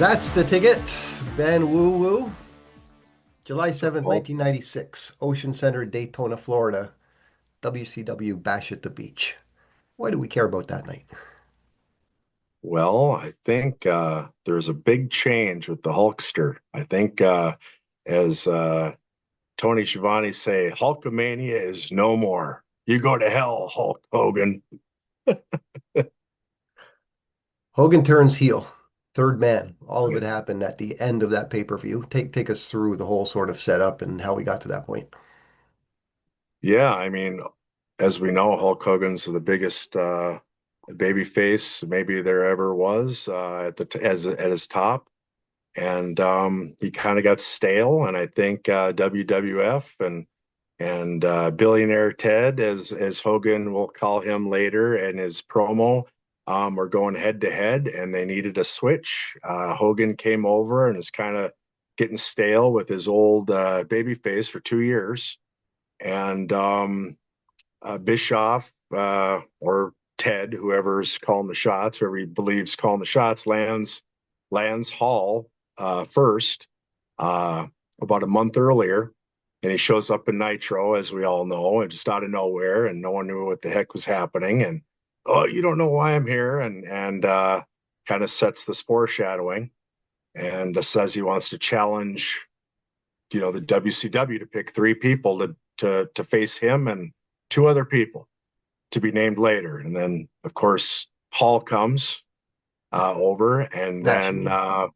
That's the ticket. Ben Woooo. July 7th, Well, 1996. Ocean Center, Daytona, Florida. WCW Bash at the Beach. Why do we care about that night? I think there's a big change with the Hulkster. I think, as Tony Schiavone say, Hulkamania is no more. You go to hell, Hulk Hogan. Hogan turns heel. Third man. All of it Right. happened at the end of that pay-per-view. Take us through the whole sort of setup and how we got to that point. Yeah, I mean, as we know, Hulk Hogan's the biggest baby face maybe there ever was at the at his top, and he kind of got stale. And I think WWF and billionaire Ted, as Hogan will call him later, and his promo are going head to head, and they needed a switch. Hogan came over and is kind of getting stale with his old baby face for 2 years, and Bischoff or Ted, whoever's calling the shots, whoever he believes calling the shots, lands Hall first uh, about a month earlier, and he shows up in Nitro, as we all know, and just out of nowhere, and no one knew what the heck was happening. And oh, you don't know why I'm here, and kind of sets this foreshadowing, and says he wants to challenge, the WCW to pick three people to face him and two other people to be named later. And then, of course, Hall comes over, and Nash, you then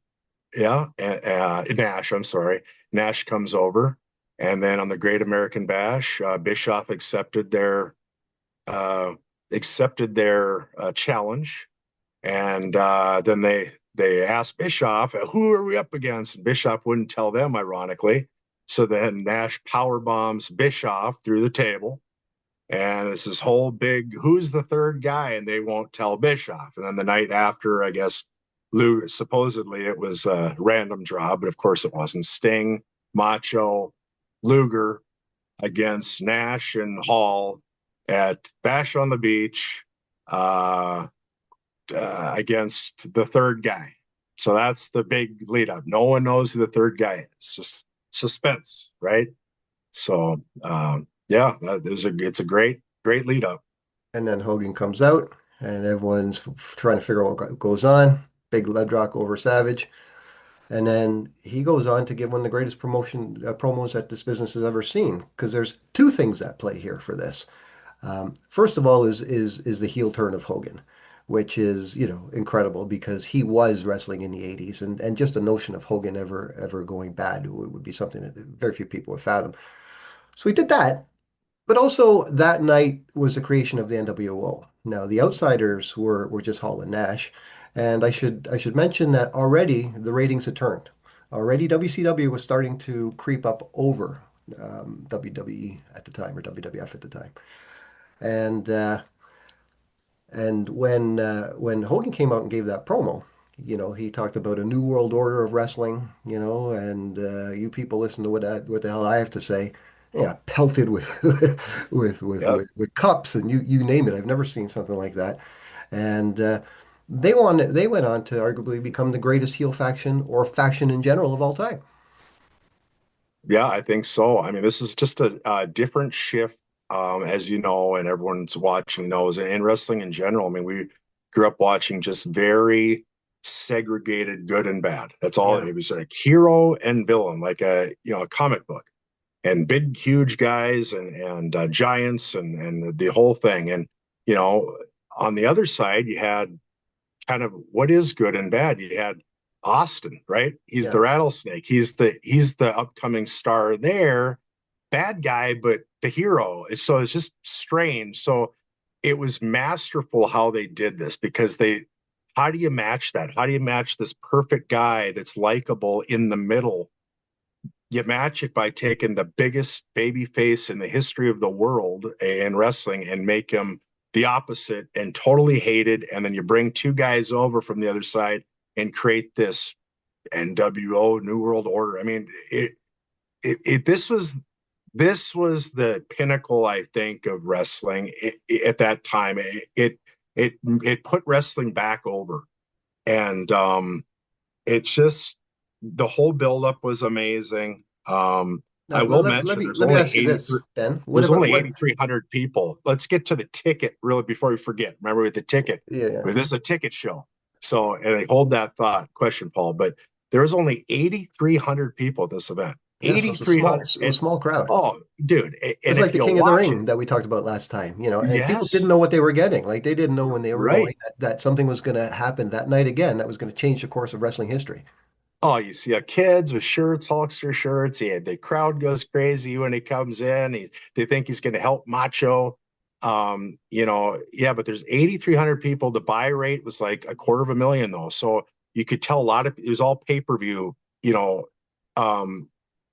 mean. Nash. I'm sorry, Nash comes over, and then on the Great American Bash, Bischoff uh, accepted their challenge, and then they asked Bischoff, "Who are we up against?" And Bischoff wouldn't tell them, ironically. So then Nash power bombs Bischoff through the table, and it's this whole big who's the third guy, and they won't tell Bischoff. And then the night after, I guess Lou supposedly it was a random draw, but of course it wasn't. Sting, Macho, Luger against Nash and Hall at Bash on the Beach, uh, against the third guy. So that's the big lead up. No one knows who the third guy is. Just suspense, right? So yeah, it's a great lead up. And then Hogan comes out, and everyone's trying to figure out what goes on. Big lead rock over Savage. And then he goes on to give one of the greatest promos that this business has ever seen, because there's two things at play here for this. First of all, is the heel turn of Hogan, which is incredible because he was wrestling in the '80s, and just the notion of Hogan ever going bad would be something that very few people would fathom. So he did that, but also that night was the creation of the NWO. Now the outsiders were just Hall and Nash, and I should mention that already the ratings had turned. Already WCW was starting to creep up over WWE at the time, or WWF at the time. And when Hogan came out and gave that promo, he talked about a new world order of wrestling, and you people listen to what the hell I have to say. Yeah, pelted with Yep. with cups and you name it. I've never seen something like that. And they went on to arguably become the greatest heel faction or faction in general of all time. Yeah, I think so. I mean, this is just a different shift, as you know, and everyone's watching knows, and in wrestling in general. I mean, we grew up watching just very segregated good and bad. That's all. Yeah. It was like hero and villain, like a comic book, and big, huge guys and giants and the whole thing. And you know, on the other side, you had kind of what is good and bad. You had Austin, right? He's the Yeah. rattlesnake. He's the upcoming star there, bad guy, but the hero. So it's just strange. So it was masterful how they did this, because they how do you match that? How do you match this perfect guy that's likable in the middle? You match it by taking the biggest baby face in the history of the world in wrestling and make him the opposite and totally hated. And then you bring two guys over from the other side and create this NWO New World Order. I mean, this was the pinnacle, I think, of wrestling at that time. It put wrestling back over, and it's just the whole buildup was amazing. Now I will mention let me ask you this, Ben. What there's about only what? 8,300 people. Let's get to the ticket really before we forget. Remember with the ticket, Yeah, yeah. this is a ticket show. So, and I hold that thought question, Paul, but there was only 8,300 people at this event. Yeah, so it's a small, 8,300. it was a And small crowd. oh, dude. It And was like if the you King of the watch it, Ring that we talked about last time, and people didn't yes, know what they were getting. Like they didn't know when they were going right. that something was going to happen that night again that was going to change the course of wrestling history. Oh, you see kids with shirts, Hulkster shirts. Yeah, the crowd goes crazy when he comes in. They think he's going to help Macho. Yeah, but there's 8,300 people. The buy rate was like 250,000 though, so you could tell a lot of it was all pay per view. You know, um,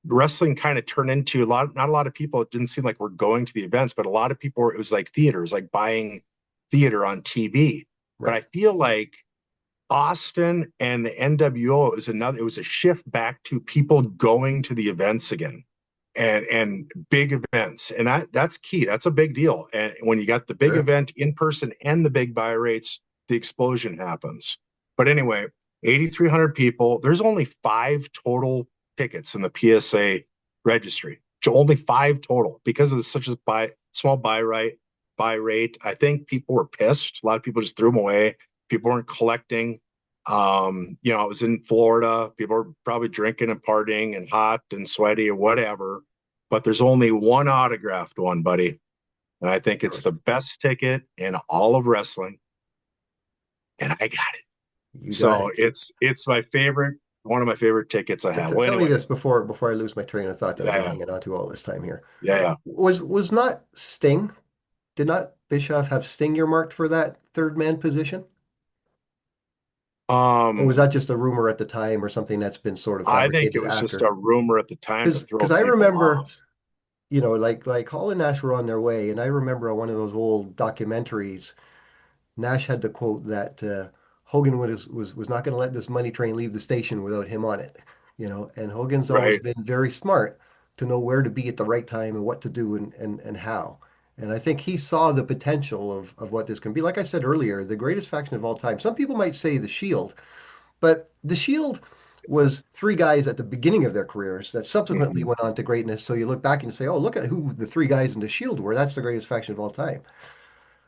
wrestling kind of turned into a lot. Not a lot of people. It didn't seem like we're going to the events, but a lot of people. It was like theaters, like buying theater on TV. But I Right. feel like Austin and the NWO it was a shift back to people going to the events again and big events. And that's key. That's a big deal. And when you got the big Sure. event in person and the big buy rates, the explosion happens. But anyway, 8,300 people. There's only 5 total tickets in the PSA registry. So only 5 total because of such a small buy rate. I think people were pissed. A lot of people just threw them away. People weren't collecting. It was in Florida. People were probably drinking and partying and hot and sweaty or whatever. But there's only one autographed one, buddy. And I think Of it's course. the best ticket in all of wrestling. And I got it. You got So it. it's my favorite, one of my favorite tickets I have. Well, Tell me anyway, this before I lose my train of thought that I've been yeah, hanging on to all this time here. yeah, Was not Sting, did not Bischoff have Sting earmarked for that third man position? yeah. Or was that just a rumor at the time or something that's been sort of I think it fabricated was just after? a rumor at the time to throw Because I people remember, off. like Hall and Nash were on their way, and I remember on one of those old documentaries, Nash had the quote that Hogan was not going to let this money train leave the station without him on it, and Hogan's always Right. been very smart to know where to be at the right time and what to do and how. And I think he saw the potential of what this can be. Like I said earlier, the greatest faction of all time. Some people might say the Shield, but the Shield was three guys at the beginning of their careers that subsequently Mhm. went on to greatness. So you look back and say, oh, look at who the three guys in the Shield were. That's the greatest faction of all time.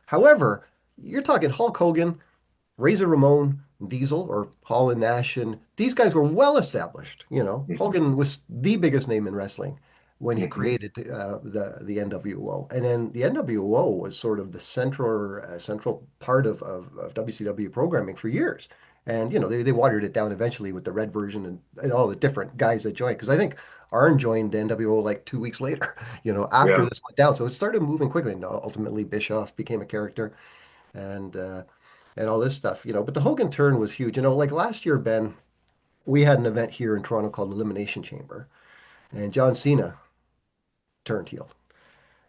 However, you're talking Hulk Hogan, Razor Ramon, Diesel, or Hall and Nash, and these guys were well established. Mhm. Hogan was the biggest name in wrestling when he Mhm. created the NWO, and then the NWO was sort of the central part of WCW programming for years. And they watered it down eventually with the red version and all the different guys that joined. Because I think Arn joined the NWO like 2 weeks later, after Yeah. this went down. So it started moving quickly. And ultimately, Bischoff became a character and uh, and all this stuff, But the Hogan turn was huge. Like last year, Ben, we had an event here in Toronto called Elimination Chamber, and John Cena turned heel.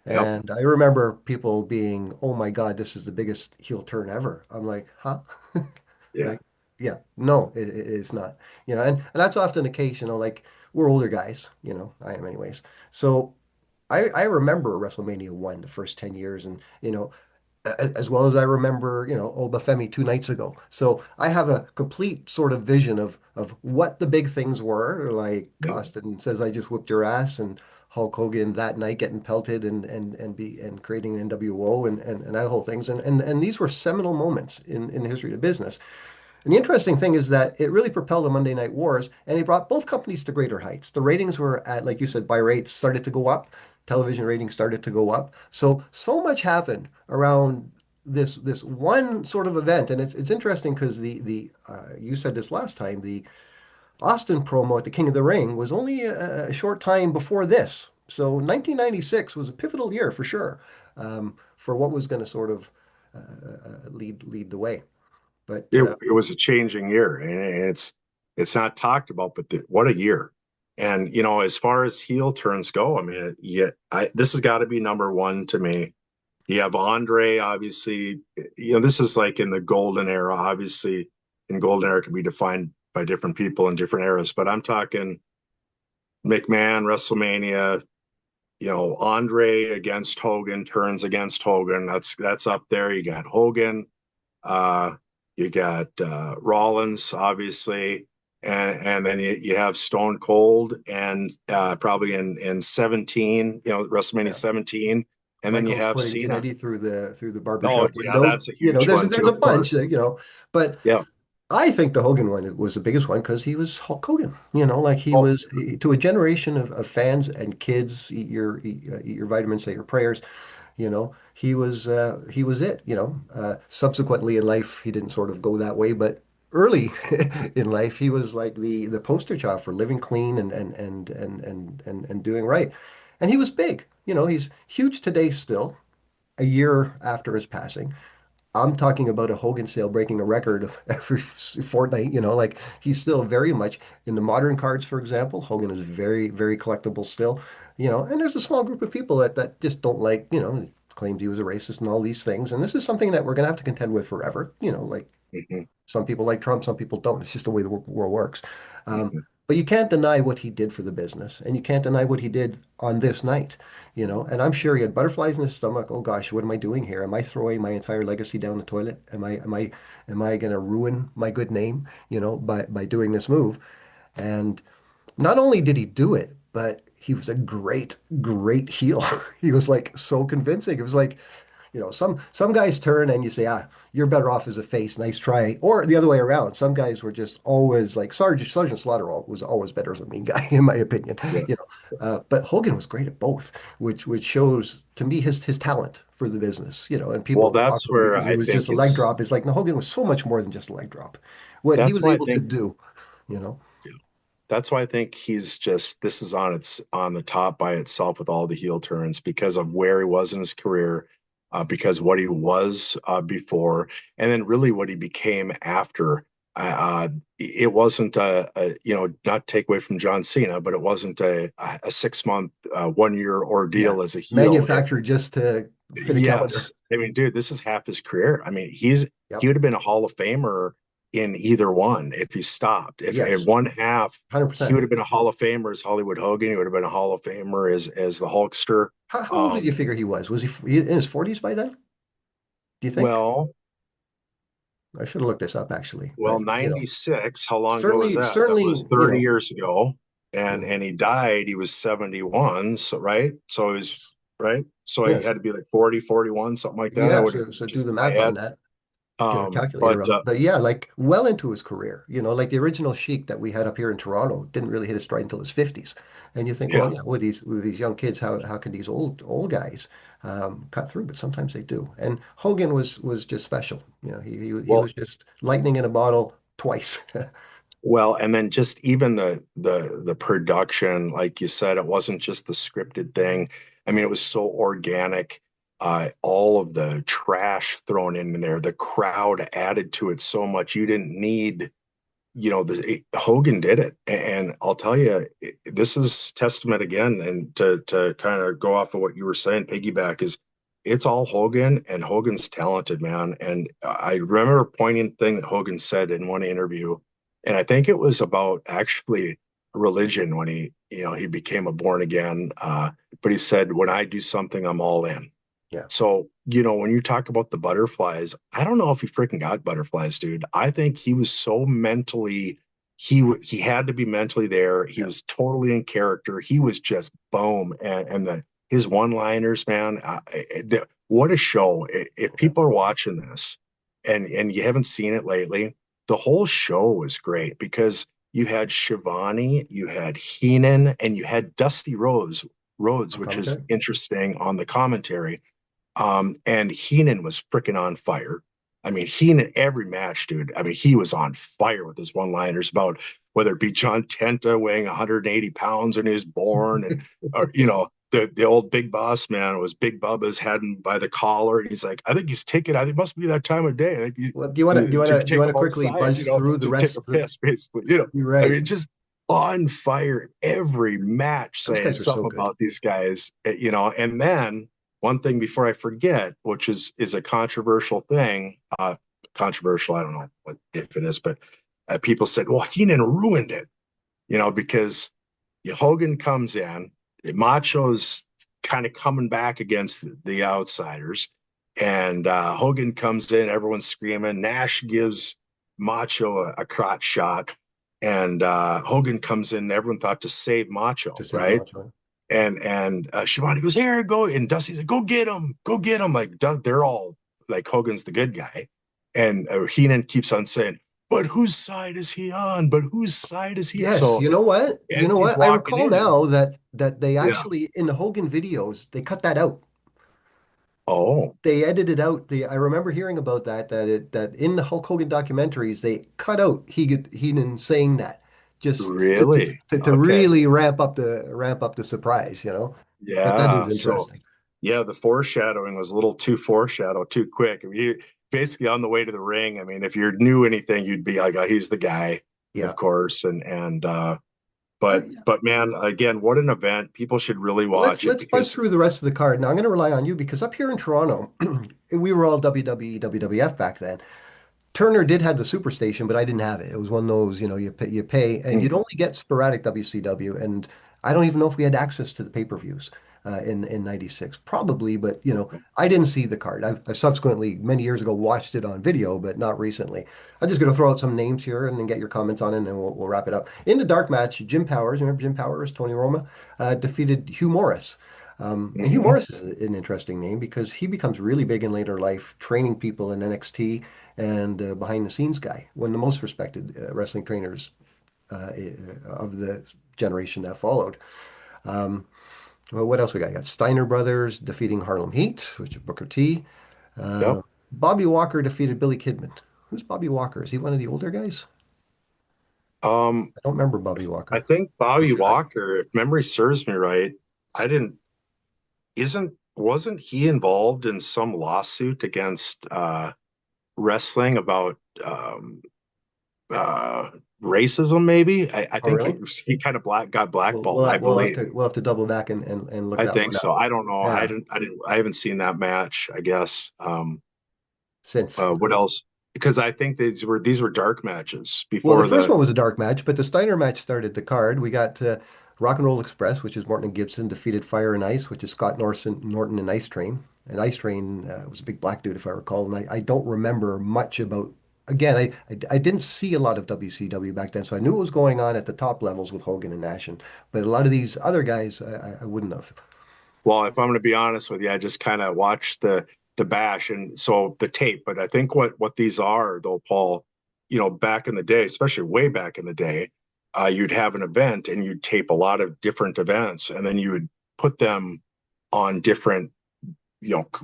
Yep. And I remember people being, "Oh my God, this is the biggest heel turn ever." I'm like, "Huh?" Yeah. Like, yeah, no, it's not. And that's often the case. Like we're older guys. I am anyways. So I remember WrestleMania 1, the first 10 years, and as well as I remember, Obafemi 2 nights ago. So I have a complete sort of vision of what the big things were. Like Yep. Austin says, I just whooped your ass, and Hulk Hogan that night getting pelted and creating an NWO and that whole things. And these were seminal moments in the history of the business. And the interesting thing is that it really propelled the Monday Night Wars, and it brought both companies to greater heights. The ratings were at, like you said, buy rates started to go up, television ratings started to go up. So much happened around this one sort of event, and it's interesting because the you said this last time, the Austin promo at the King of the Ring was only a short time before this. So 1996 was a pivotal year for sure, for what was going to sort of lead the way. But It was a changing year, and it's not talked about, but what a year! And as far as heel turns go, I mean, yeah, this has got to be number one to me. You have Andre, obviously. This is like in the golden era. Obviously, in golden era can be defined by different people in different eras, but I'm talking McMahon, WrestleMania. Andre against Hogan, turns against Hogan. That's up there. You got Hogan. Uh, you got Rollins, obviously. and then you have Stone Cold, and probably in 17, WrestleMania Yeah. 17, and then you Michael's have putting Cena. Kennedy through the Oh barbershop yeah, window. that's a huge There's one there's too, a of bunch course. that. But Yeah. I think the Hogan one was the biggest one because he was Hulk Hogan. Like Oh. to a generation of fans and kids. Eat your vitamins, say your prayers. He was it. Subsequently in life, he didn't sort of go that way, but early in life, he was like the poster child for living clean and doing right. And he was big. He's huge today still, a year after his passing. I'm talking about a Hogan sale breaking a record of every fortnight, like he's still very much in the modern cards, for example. Hogan is very, very collectible still, and there's a small group of people that just don't like, claims he was a racist and all these things. And this is something that we're going to have to contend with forever, like Mhm, some people like Trump, some people don't. It's just the way the world works. mhm. But you can't deny what he did for the business, and you can't deny what he did on this night, And I'm sure he had butterflies in his stomach. Oh gosh, what am I doing here? Am I throwing my entire legacy down the toilet? Am I going to ruin my good name, by doing this move? And not only did he do it, but he was a great, great heel. He was like so convincing. It was like, some guys turn and you say, you're better off as a face. Nice try. Or the other way around. Some guys were just always like Sergeant Slaughter was always better as a mean guy, in my opinion. Yeah. But Hogan was great at both, which shows to me his talent for the business. And Well, people mock that's him where because it I was think just a leg it's drop. It's like, no, Hogan was so much more than just a leg drop. What he that's was why I able to think do, you know. that's why I think he's just this is on the top by itself with all the heel turns because of where he was in his career, because what he was before, and then really what he became after. It wasn't not take away from John Cena, but it wasn't a 6 month, 1 year Yeah, ordeal as a heel. manufactured just to fit a calendar. Yes. I mean, dude, this is half his career. I mean, he Yep. would have been a Hall of Famer in either one if he stopped. If in Yes, one half he 100%. would have been a Hall of Famer as Hollywood Hogan, he would have been a Hall of Famer as the Hulkster. How old did you Um, figure he was? Was he in his 40s by then? Do you think? well, I should have looked this up actually, well, but 96, how long ago was certainly, that? That was certainly, 30 years ago. And mhm. he died, he was 71, so right? So he was right. So he Yes, had to be like 40, 41, something like that. I yeah. would have So do just the in my math on head. that. Get a calculator But out. But yeah, like well into his career, like the original Sheik that we had up here in Toronto didn't really hit his stride until his 50s. And you think, yeah. well, yeah, with these young kids, how can these old guys cut through? But sometimes they do. And Hogan was just special. He Well, was just lightning in a bottle twice. Well, and then just even the production, like you said, it wasn't just the scripted thing. I mean, it was so organic. All of the trash thrown in there, the crowd added to it so much. You didn't need, Hogan did it, and I'll tell you, this is testament again, and to kind of go off of what you were saying, piggyback is it's all Hogan, and Hogan's talented, man. And I remember a poignant thing that Hogan said in one interview, and I think it was about actually religion when he became a born again. But he said, "When I do something, I'm all in." Yeah, So, when you talk about the butterflies, I don't know if he freaking got butterflies, dude. I think he was so mentally, he had to be mentally there. He yeah. was totally in character. He was just boom, and his one-liners, man. What a show! If Yeah. people are watching this, and you haven't seen it lately, the whole show was great because you had Shivani, you had Heenan, and you had Dusty Rhodes, On which is commentary. interesting on the commentary. And Heenan was freaking on fire. I mean, Heenan, every match, dude. I mean, he was on fire with his one liners about whether it be John Tenta weighing 180 pounds when he was born, and, or, the old big boss man was Big Bubba's had him by the collar. And he's like, I think he's taking, I think it must be that time of day. I think Well, do you want to do you want to to do you take want to him quickly outside, buzz through the to take a rest? piss, basically. You're I right. mean, just on fire every match Those saying guys are so something good. about these guys, and then one thing before I forget, which is a controversial thing, controversial, I don't know what if it is, but people said, well, Heenan ruined it, because Hogan comes in, Macho's kind of coming back against the outsiders, and Hogan comes in, everyone's screaming. Nash gives Macho a crotch shot, and Hogan comes in. Everyone thought to save Macho, to save right? Macho. And Shivani goes, here, go. And Dusty's like, go get him. Like they're all like Hogan's the good guy, and Heenan keeps on saying, but whose side is he on? But whose side is he? Yes, So you know what? You as know he's what? I walking recall in, now that they yeah. actually in the Hogan videos they cut that out. Oh, They edited out the. I remember hearing about that in the Hulk Hogan documentaries they cut out Heenan saying that just really? to Okay. really ramp up the surprise, you know. But that is Yeah. So interesting. yeah, the foreshadowing was a little too foreshadow too quick. I mean, basically on the way to the ring. I mean, if you knew anything, you'd be like, oh, he's the guy, Yeah. of course. And Yeah. but man, again, what an event! People should really Well, let's watch it let's buzz because through the rest of the card. Now I'm going to rely on you because up here in Toronto, we were all WWE, WWF back then. Turner did have the Superstation, but I didn't have it. It was one of those, you pay, and you'd mm, only get sporadic WCW, and I don't even know if we had access to the pay-per-views in '96. Probably, but I didn't see the card. I've subsequently many years ago watched it on video, but not recently. I'm just going to throw out some names here and then get your comments on it, and then we'll wrap it up. In the dark match, Jim Powers, remember Jim Powers, Tony Roma, defeated Hugh Morris. And Hugh mhm. Morris is an interesting name because he becomes really big in later life, training people in NXT and behind the scenes guy, one of the most respected wrestling trainers of the generation that followed. Um, well, what else we got? Steiner Brothers defeating Harlem Heat, which is Booker T. Yep. Bobby Walker defeated Billy Kidman. Who's Bobby Walker? Is he one of the older guys? Um, I don't remember Bobby I Walker. think I Bobby forgot. Walker, if memory serves me right, I didn't isn't wasn't he involved in some lawsuit against wrestling about uh racism maybe? I Oh, think really? he kind of got We'll, blackballed, we'll, I we'll have believe. to we'll have to double back and look I that think one so. up. I don't know. Yeah, I haven't seen that match, I guess. since What else? Because I think these were dark matches Well, the before first the one was a dark match, but the Steiner match started the card. We got Rock and Roll Express, which is Morton and Gibson, defeated Fire and Ice, which is Scott Norton and Ice Train. And Ice Train was a big black dude, if I recall. And I don't remember much about, again, I didn't see a lot of WCW back then, so I knew what was going on at the top levels with Hogan and Nash. But a lot of these other guys, I wouldn't have. Well, if I'm going to be honest with you, I just kind of watched the bash and so the tape. But I think what these are though, Paul, back in the day, especially way back in the day, you'd have an event and you'd tape a lot of different events, and then you would put them on different,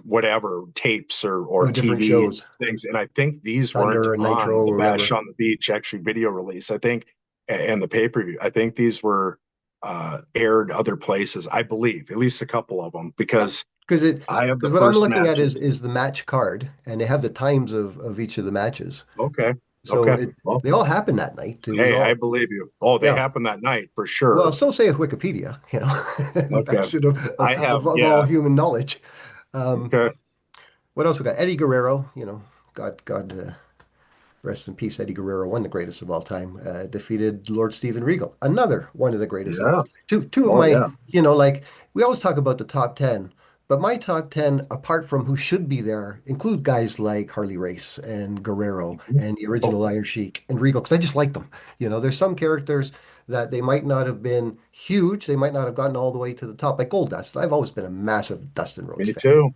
whatever tapes or Oh, different TV shows, things. And I think these weren't Thunder and Nitro on the or Bash whatever. on the Beach actually video release. I think and the pay per view. I think these were aired other places. I believe at least a couple of them Yeah, because because I have the what I'm first looking at matches. is the match card, and they have the times of each of the matches. Okay, So okay. Well, they all happened that night. It was hey, I all, believe you. Oh, they yeah. happened that night for Well, sure. so saith Wikipedia, the Okay, bastion I have. of all Yeah. human knowledge. Um, Okay. what else we got? Eddie Guerrero, God rest in peace. Eddie Guerrero, one of the greatest of all time, defeated Lord Steven Regal, another one of the greatest of all Yeah. time. Two of Oh my, yeah. like we always talk about the top 10, but my top 10, apart from who should be there, include guys like Harley Race and Guerrero and the Oh, original Iron Sheik and Regal, because I just like them. There's some characters that they might not have been huge, they might not have gotten all the way to the top, like Goldust. I've always been a massive Dustin Rhodes me fan. too.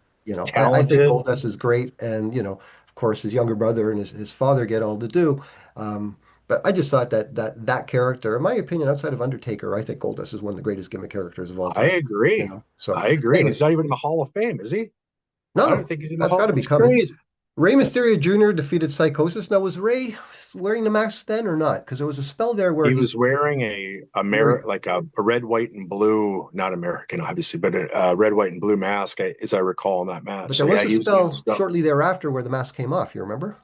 I think Talented. Goldust is great, and of course, his younger brother and his father get all the due. Um, but I just thought that character, in my opinion, outside of Undertaker, I think Goldust is one of the greatest gimmick characters of all I time. agree. So I agree. And anyway, he's not even in the Hall of Fame, is he? I don't no, think he's in the that's got Hall. to be That's coming. crazy. Rey Mysterio Jr. defeated Psychosis. Now, was Rey wearing the mask then or not? Because there was a spell there where He he was wearing where like a red, white, and blue, not American, obviously, but a red, white, and blue mask, as I recall in that but match. there So yeah, was a he was spell against. shortly thereafter where the mask came off. You remember?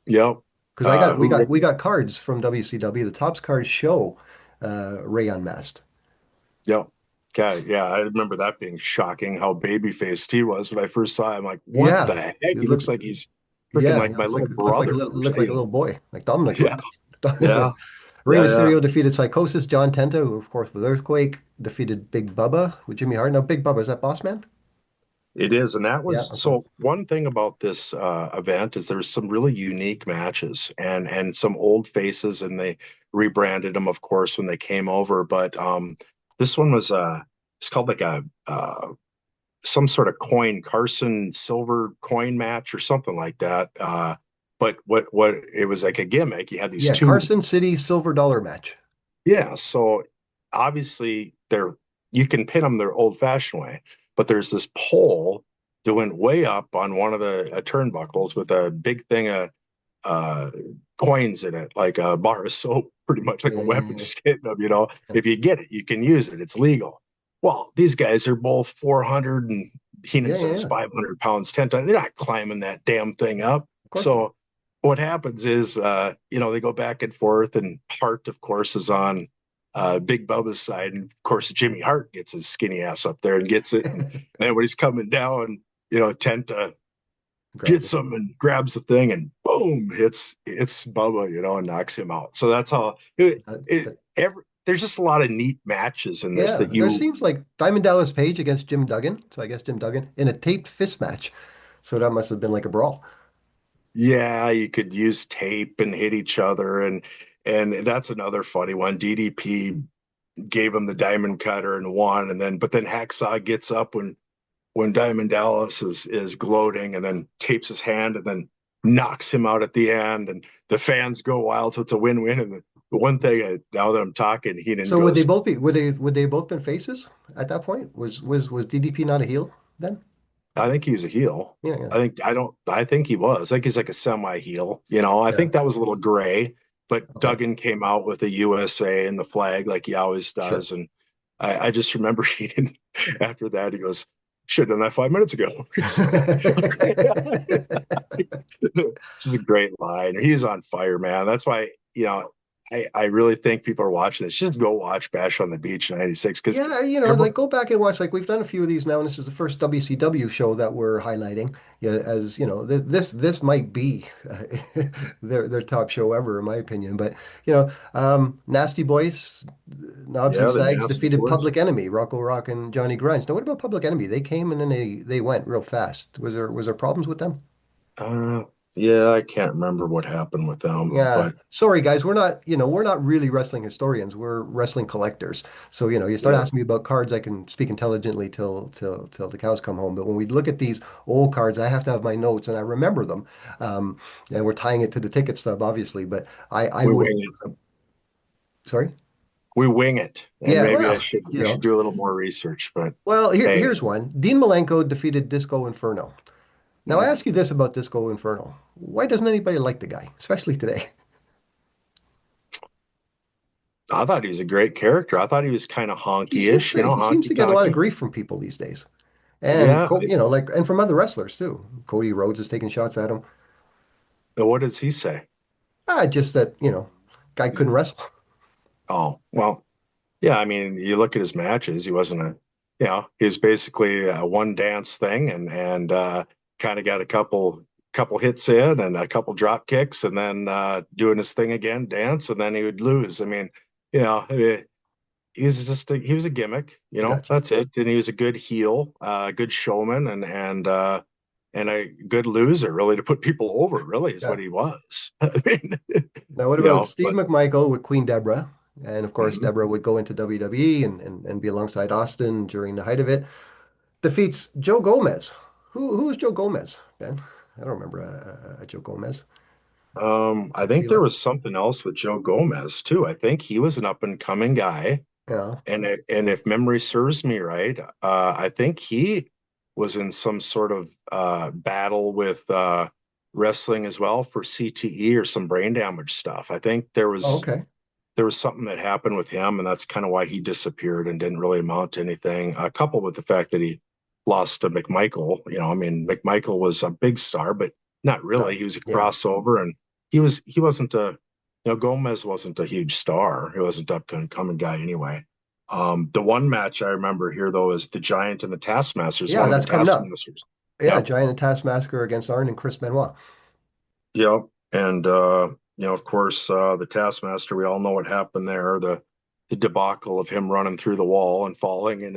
Yep. Because I got we Who? got we got cards from WCW. The Topps cards show Ray unmasked. Yep. Okay. Yeah, I remember that being shocking. How baby faced he was when I first saw him. Like, what the Yeah, heck? it He looks looked like he's freaking yeah, like my little like a brother. little boy, like Dominic Yeah. looked. Yeah. Rey Yeah. Yeah. Mysterio defeated Psychosis. John Tenta, who of course with Earthquake, defeated Big Bubba with Jimmy Hart. Now Big Bubba is that Boss Man? It is, and that Yeah. was Okay. so. One thing about this event is there's some really unique matches and some old faces, and they rebranded them, of course, when they came over. But this one was it's called like a some sort of coin Carson silver coin match or something like that. But what it was like a gimmick. You had these Yeah. two, Carson City silver dollar match. yeah. So obviously they're you can pin them their old fashioned way, but there's this pole that went way up on one of the turnbuckles with a big thing of uh, coins in it, like a bar of soap, pretty much like a weapon Yeah. just hitting them. You know, Yeah. if you get it, you can use it. It's legal. Well, these guys are both 400 and Heenan Yeah. Yeah. says Yeah. 500 pounds, 10 times. They're not climbing that damn thing up. Of course not. So what happens is, they go back and forth, and Hart, of course, is on Big Bubba's side, and of course Jimmy Hart gets his skinny ass up there and gets it, and then when he's coming down, Tenta Grabs gets it. him and grabs the thing, and boom, hits Bubba, and knocks him out. So that's how there's just a lot of neat matches in this Yeah, that there you seems like Diamond Dallas Page against Jim Duggan. So I guess Jim Duggan in a taped fist match. So that must have been like a brawl. yeah, you could use tape and hit each other, and that's another funny one. DDP gave him the diamond cutter and won, and then Hacksaw gets up when Diamond Dallas is gloating, and then tapes his hand and then knocks him out at the end, and the fans go wild. So it's a win-win. And the one thing now that I'm talking, Heenan So would they goes, both be would they both been faces at that point? Was DDP not a heel then? I think he's a heel. Yeah, yeah, I think he was. I think he's like a semi-heel. I yeah. think that was a little gray, but Okay, Duggan came out with the USA and the flag like he always sure. does. And I just remember he didn't, after that, he goes, should have done that 5 minutes ago. Just a great line. He's on fire, man. That's why, I really think people are watching this. Just go watch Bash on the Beach in '96 because Yeah, like everyone, go back and watch. Like we've done a few of these now, and this is the first WCW show that we're highlighting. Yeah, as this might be their top show ever, in my opinion. But Nasty Boys, Knobs and yeah, the Sags Nasty defeated Boys. Public Enemy, Rocco Rock and Johnny Grunge. Now, what about Public Enemy? They came and then they went real fast. Was there problems with them? Uh, yeah, I can't remember what happened with them, Yeah, but sorry guys, we're not really wrestling historians. We're wrestling collectors. So, you start yeah, asking me about cards, I can speak intelligently till the cows come home. But when we look at these old cards, I have to have my notes and I remember them. Um, and we're tying it to the ticket stub, obviously. But I we would, wing it. sorry. We wing it, and Yeah, maybe well, we should do a little more research. But well, hey, here's one. Dean Malenko defeated Disco Inferno. Now I ask you this about Disco Inferno: why doesn't anybody like the guy, especially today? I thought he was a great character. I thought he was kind of He seems honky-ish, to he seems to honky get a lot of talky. grief from people these days. And Yeah, and from other wrestlers too. Cody Rhodes is taking shots at him. what does he say? Just that, guy He's, couldn't wrestle. oh, well, yeah. I mean, you look at his matches. He wasn't he was basically a one dance thing, and kind of got a couple hits in and a couple drop kicks, and then doing his thing again, dance, and then he would lose. I mean, I mean, he was a gimmick. Gotcha. That's it. And he was a good heel, good showman, and a good loser, really, to put people over. Really, is what Yeah. he was. I mean, Now, what about Steve but. McMichael with Queen Deborah? And of course, Mhm. Deborah would go into WWE and be alongside Austin during the height of it. Defeats Joe Gomez. Who's Joe Gomez, Ben? I don't remember a Joe Gomez. I What's think he there like? was something else with Joe Gomez too. I think he was an up and coming guy, Yeah. and if memory serves me right, I think he was in some sort of battle with wrestling as well for CTE or some brain damage stuff. I think Oh, okay. there was something that happened with him, and that's kind of why he disappeared and didn't really amount to anything. Coupled with the fact that he lost to McMichael. I mean, McMichael was a big star, but not really. No. He was a Yeah. crossover, and he wasn't a Gomez wasn't a huge star. He wasn't up and coming guy anyway. The one match I remember here though is the Giant and the Taskmasters. Yeah, One of the that's coming up. Taskmasters. Yeah, Yep. Giant and Taskmaster against Arn and Chris Benoit. Yep. And of course, the Taskmaster, we all know what happened there. The debacle of him running through the wall and falling and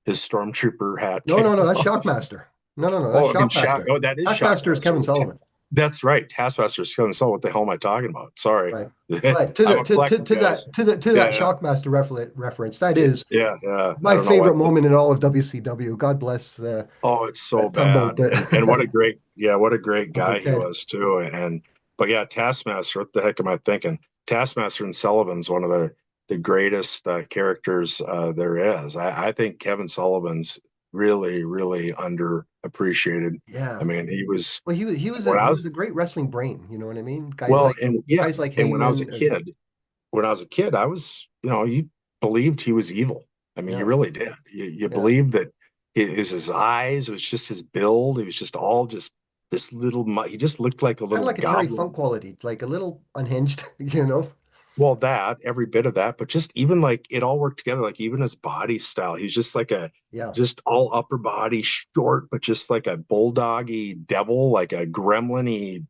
his stormtrooper hat No, no, taken no, that's off. Shockmaster. No, no, no, that's Oh, I mean, Shock. Shockmaster. Oh, that is Shockmaster is Shockmaster. Kevin Sullivan. That's right. Taskmaster is Kevin. So what the hell am I talking about? Sorry. Right. But to I'm the a collective, guys. to that Yeah, Shockmaster reference, that yeah, is yeah, yeah. I my don't know favorite what. moment in all of WCW. God bless Oh, it's so Tugboat. bad. And what a great, yeah, what a great Uncle guy he Ted. was too. And but yeah, Taskmaster, what the heck am I thinking? Taskmaster and Sullivan's one of the greatest characters there is. I think Kevin Sullivan's really, really underappreciated. I Yeah. mean, he was Well, when I he was was a great wrestling brain. You know what I mean? well, and yeah, Guys like and when I was a Heyman. kid, I was, you believed he was evil. I mean, you Yeah, really did. You yeah. believed that it was his eyes, it was just his build. It was just all just this little, he just looked like a Kind of little like a Terry Funk goblin. quality, like a little unhinged. You know? Well, that, every bit of that, but just even like it all worked together, like even his body style. He's just like Yeah, just all upper body, short, but just like a bulldoggy devil, like a gremlin-y,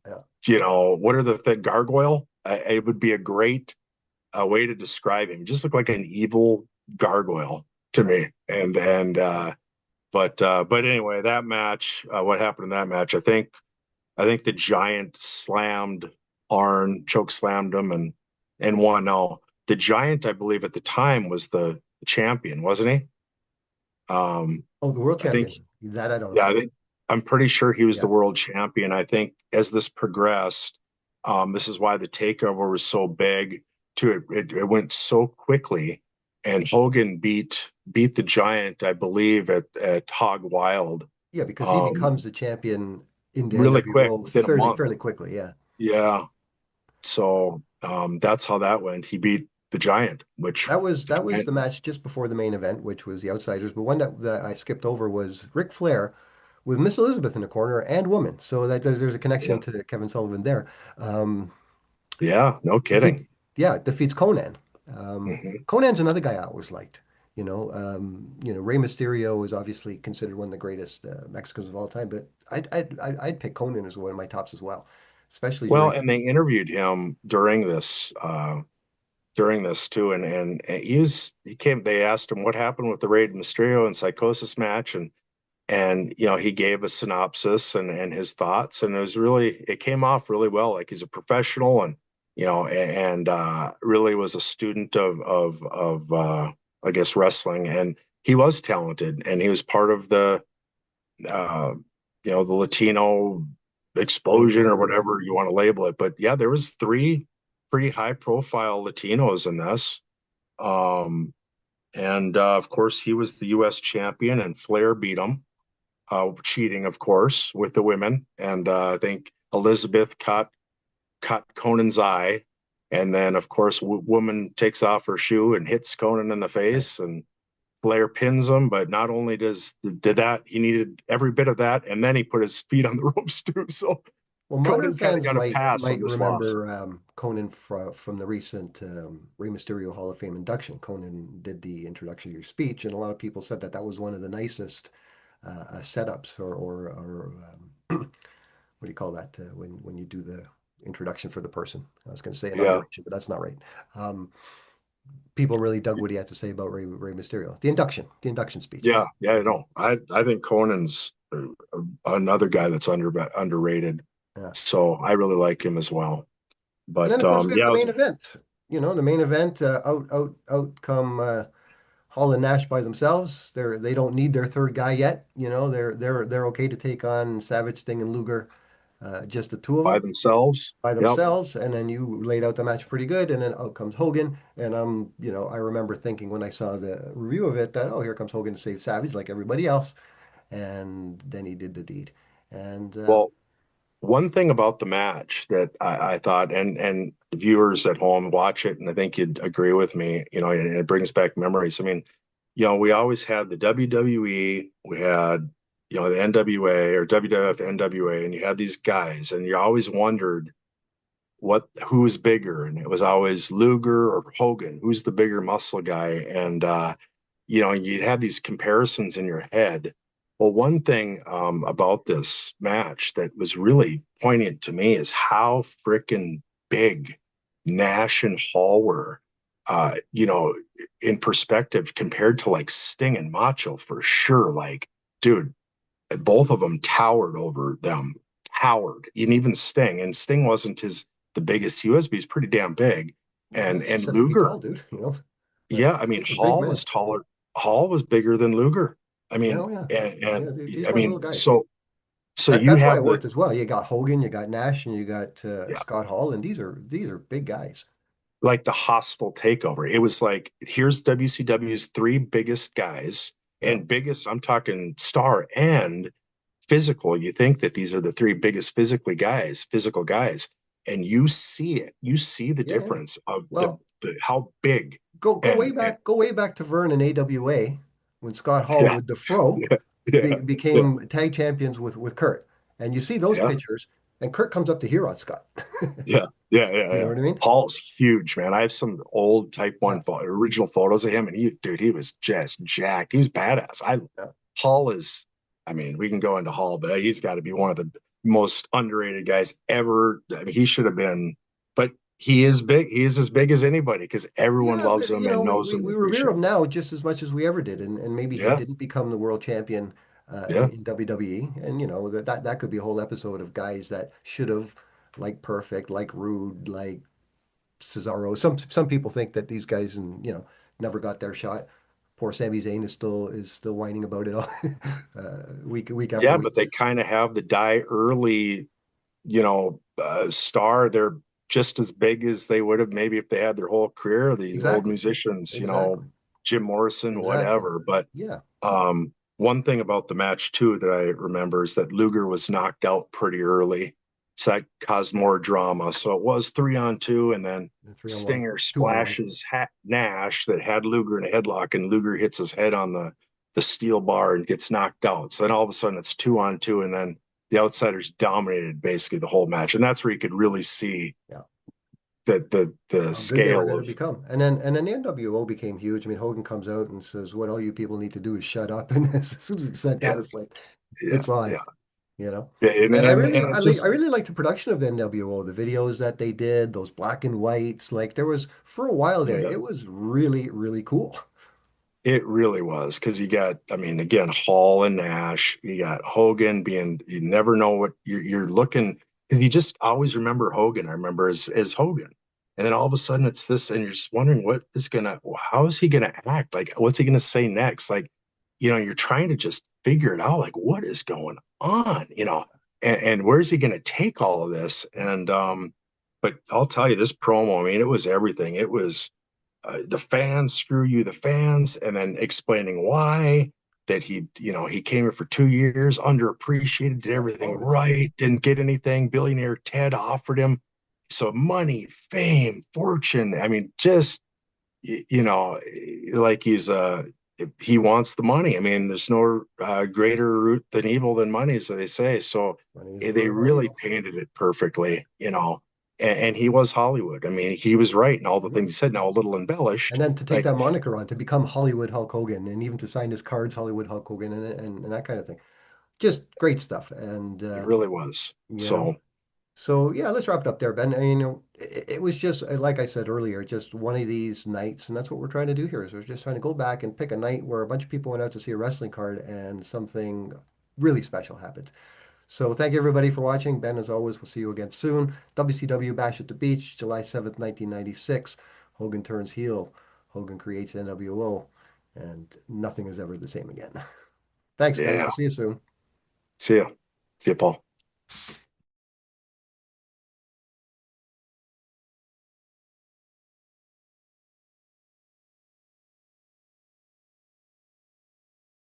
yeah. what are the thing, gargoyle? It would be a great way to describe him. Just looked like an evil gargoyle to Yeah. me. But anyway, that match, what happened in that match? I think the Giant slammed Arn, choke slammed him, and won. No, the Giant, I believe, at the time was the champion, wasn't he? Oh, the world I think, champion. That I don't yeah, know. I'm pretty sure he was the Yeah. world champion. I think as this progressed, this is why the takeover was so big. Too, it went so quickly, and Hogan beat the Giant, I believe, at Hog Wild, Yeah, because he um, becomes the champion in the really quick NWO within a month. fairly quickly. Yeah. Yeah, so that's how that went. He beat the Giant, which the That was Giant, the match just before the main event, which was the Outsiders. But one that I skipped over was Ric Flair with Miss Elizabeth in the corner and woman. So that there's a yeah, connection to Kevin Sullivan there. Um, yeah, no defeats, kidding. yeah, defeats Conan. Hmm. Conan's another guy I always liked. Rey Mysterio is obviously considered one of the greatest Mexicans of all time, but I'd pick Conan as one of my tops as well, especially Well, during. and they interviewed him during this too, and he came. They asked him what happened with the Rey Mysterio and Psychosis match, and he gave a synopsis and his thoughts, and it came off really well. Like he's a professional, and really was a student of I guess wrestling, and he was talented, and he was part of uh the Latino explosion or Mhm. whatever you want to label it. But yeah, there was three pretty high profile Latinos in this. Um, and of course, he was the U.S. champion, and Flair beat him, cheating, of course, with the women. And I think Elizabeth cut Conan's eye, and then of course, woman takes off her shoe and hits Conan in the Right. face, and Flair pins him. But not only did that, he needed every bit of that, and then he put his feet on the ropes too. So Well, modern Conan kind of fans got a pass on might this loss. remember Conan from the recent Rey Mysterio Hall of Fame induction. Conan did the introductory speech, and a lot of people said that was one of the nicest setups, what do you call that when you do the introduction for the person? I was going to say Yeah, inauguration, but that's not right. Um, People really dug what he had to say about Rey Mysterio. The induction speech. yeah, yeah. No, I think Conan's another guy that's underrated. Yeah. So I really like him as well. And then But of course we have yeah, the main event. The main event, out come Hall and Nash by themselves. They don't need their third guy yet. They're okay to take on Savage, Sting, and Luger, just the two of by them themselves. by Yep. themselves. And then you laid out the match pretty good. And then out comes Hogan. And I remember thinking when I saw the review of it that, oh, here comes Hogan to save Savage like everybody else. And then he did the deed. And Well, one thing about the match that I thought, and viewers at home watch it, and I think you'd agree with me, and it brings back memories. I mean, we always had the WWE, we had, the NWA or WWF NWA, and you had these guys, and you always wondered who's bigger, and it was always Luger or Hogan, who's the bigger muscle guy, and you'd have these comparisons in your head. Well, one thing about this match that was really poignant to me is how freaking big Nash and Hall were. you know, in perspective compared to like Sting and Macho for sure. Like, dude, both of them towered over them, towered. And even Sting, and Sting wasn't the biggest he was, but he's pretty damn big. Well, he's And 7 feet tall, Luger, dude. Like yeah, I mean, he's a big Hall man. was taller. Hall was bigger than Luger. I Yeah, mean, oh yeah, and yeah. These I weren't little mean, guys. so you That's why have it the worked as well. You got Hogan, you got Nash, and you got yeah, Scott Hall, and these are big guys. like the hostile takeover. It was like here's WCW's three biggest guys, Yeah, and biggest. I'm talking star and physical. You think that these are the three biggest physical guys, and you see it. You see the yeah, yeah. difference of Well, the how big and go way back to Vern and AWA when Scott Hall yeah, with the Fro yeah, yeah, yeah, became tag champions with Kurt, and you see those yeah. pictures, and Kurt comes up to here on Scott. Yeah, yeah, yeah, You know yeah. what I mean? Paul's huge, man. I have some old Type Yeah, 1 original photos of him, and dude, he was just jacked. He was badass. yeah. Paul is, I mean, we can go into Hall, but he's got to be one of the most underrated guys ever. I mean, he should have been, but he is big. He is as big as anybody because everyone Yeah, loves but him and knows him we and revere appreciates him him. now just as much as we ever did, and maybe he Yeah, didn't become the world champion yeah, in WWE, and that could be a whole episode of guys that should have, like Perfect, like Rude, like Cesaro. Some people think that these guys and never got their shot. Poor Sami Zayn is still whining about it all week after yeah. week. But they kind of have the die early star. They're just as big as they would have maybe if they had their whole career. These old Exactly, musicians, exactly, Jim Morrison, exactly. whatever. But Yeah. one thing about the match too that I remember is that Luger was knocked out pretty early, so that caused more drama. So it was 3-on-2, and then The 3-on-1, Stinger 2-on-1. splashes Nash that had Luger in a headlock, and Luger hits his head on the steel bar and gets knocked out. So then all of a sudden it's 2-on-2, and then the outsiders dominated basically the whole match, and that's where you could really see Yeah. that the How good they were scale going to of become. And then the NWO became huge. I mean, Hogan comes out and says, "What all you people need to do is shut up." And as soon as he said yeah, that, it's like yeah, it's on, yeah, you know. yeah, And and it I just really like the production of the NWO, the videos that they did, those black and whites. Like there was for a while there, yeah. it was really, really cool. It really was because you got, I mean, again, Hall and Nash. You got Hogan being. You never know what you're looking because you just always remember Hogan. I remember as Hogan, and then all of a sudden it's this, and you're just wondering what is gonna, how is he gonna act? Like, what's he gonna say next? Like, you're trying to just figure it out. Like, what is going on? And where's he gonna take all of this? And but I'll tell you, this promo. I mean, it was everything. It was the fans, screw you, the fans, and then explaining why that he came here for 2 years, underappreciated, did Yeah. everything Oh, right, didn't get anything. Billionaire Ted offered him so money, fame, fortune. I mean, just like he wants the money. I mean, there's no greater root than evil than money, so they say. So money is the root they of all really evil. painted it perfectly, and he was Hollywood. I mean, he was right in all He the things he was. said. Now a little And embellished, then to take like that moniker on, to become Hollywood Hulk Hogan, and even to sign his cards, Hollywood Hulk Hogan, and that kind of thing. Just great stuff. And it really was. you know, So So yeah, let's wrap it up there, Ben. It was just like I said earlier, just one of these nights, and that's what we're trying to do here. Is we're just trying to go back and pick a night where a bunch of people went out to see a wrestling card and something really special happened. So thank you everybody for watching. Ben, as always, we'll see you again soon. WCW Bash at the Beach, July 7th, 1996. Hogan turns heel. Hogan creates NWO, and nothing is ever the same again. Thanks, guys. yeah, We'll see you soon. see ya, Paul.